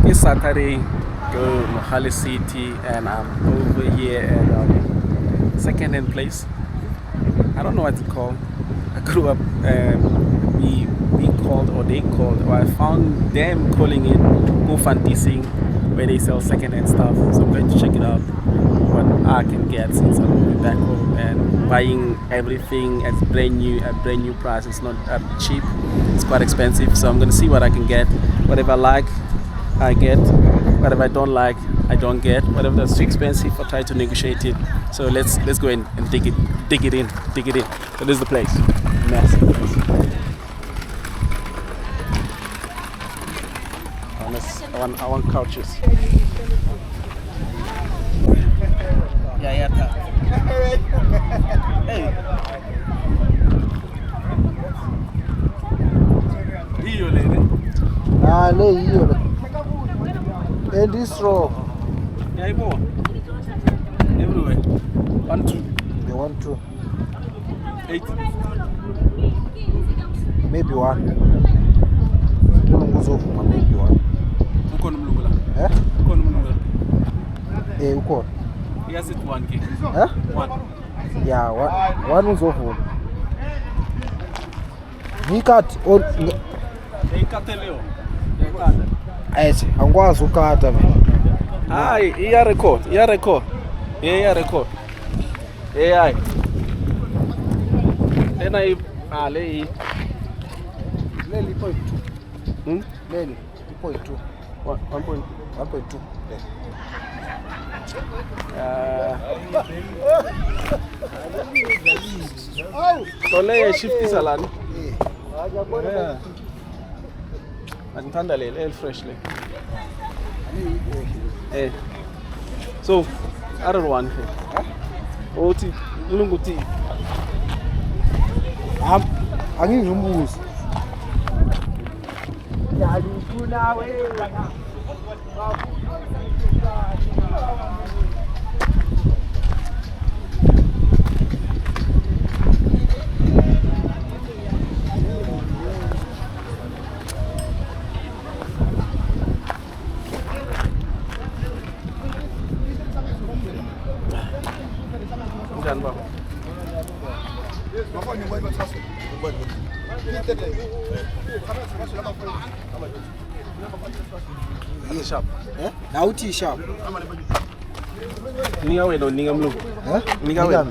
It's Saturday, go to Mohali City, and I'm over here at Secondhand place. I don't know what it's called. I grew up, we called, or they called, or I found them calling it Fantising, where they sell secondhand stuff. So I'm going to check it out, what I can get since I'm moving back home and buying everything at brand new price. It's not cheap, it's quite expensive. So I'm going to see what I can get. Whatever I like, I get. Whatever I don't like, I don't get. Whatever that's too expensive, I try to negotiate it. So let's go in and dig it in. So this is the place. Massive place. I want couches. Yeah. Hey. Hiyo lady. Le hiyo. And this row. Yeah, more. Everywhere. 1, 2. They want 2. 8. Maybe 1. Maybe 1. Uko nomlungula? Uko nomlungula? Uko. Yes, it 1K. 1. Yeah, 1 uzovula. Ngikat on Ikateleo. Yakata. Ayithi angikwazi ukata mina. Hayi, iya record. Yeah, record. AI. Tena le Leli point 2. Leli point 2. 1.2. Tole shift salani. Ngithanda le fresh le. So, other one here. Othi ulunguthi. Angingumbuzi. Yalifuna wena. Sharp. Nauti sharp. Ninga wedo ninga mlungu. Ninga wedo.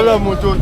Ula moto.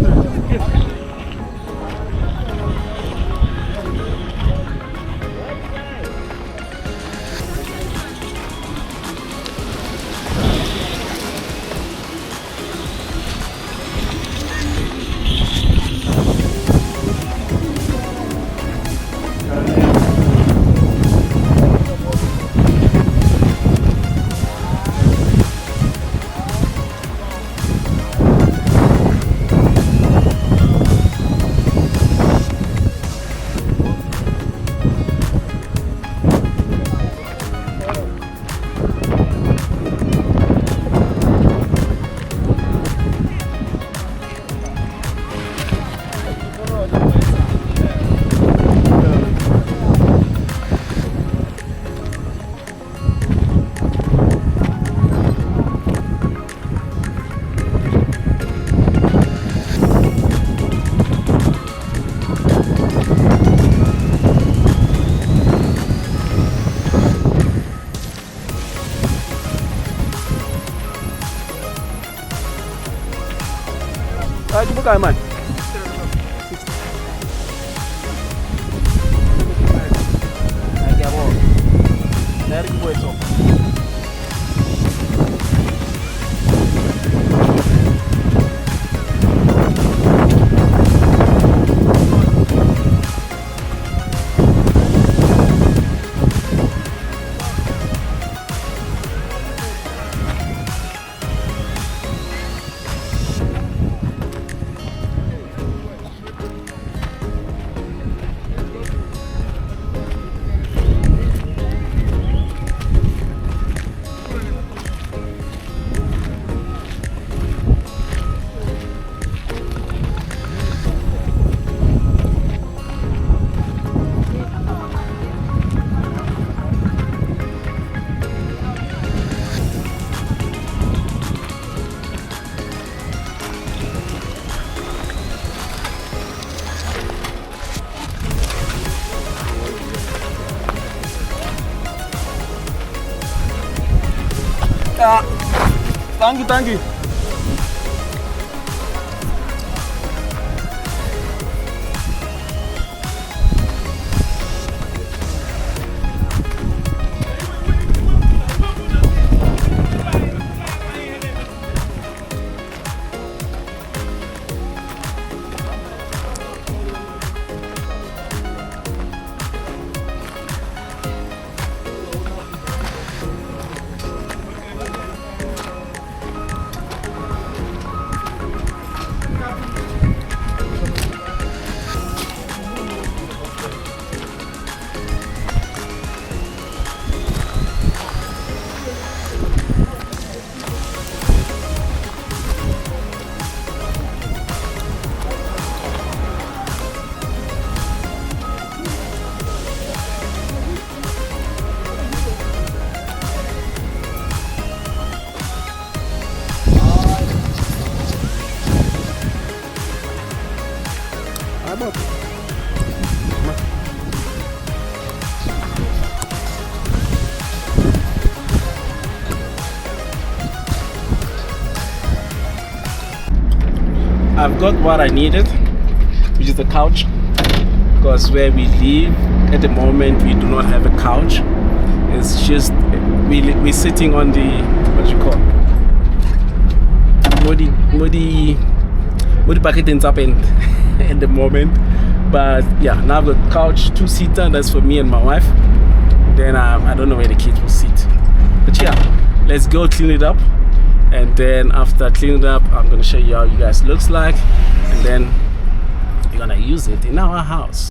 Buka man. Dari puesto. Thank you. I've got what I needed, which is the couch, because where we live at the moment we do not have a couch. It's just we're sitting on the, what do you call, muddy bucket ends up in at the moment. But yeah, now I've got couch, 2-seater, that's for me and my wife. Then I don't know where the kids will sit, but yeah, let's go clean it up. And then after cleaning it up, I'm gonna show you how you guys looks like, and then you're gonna use it in our house.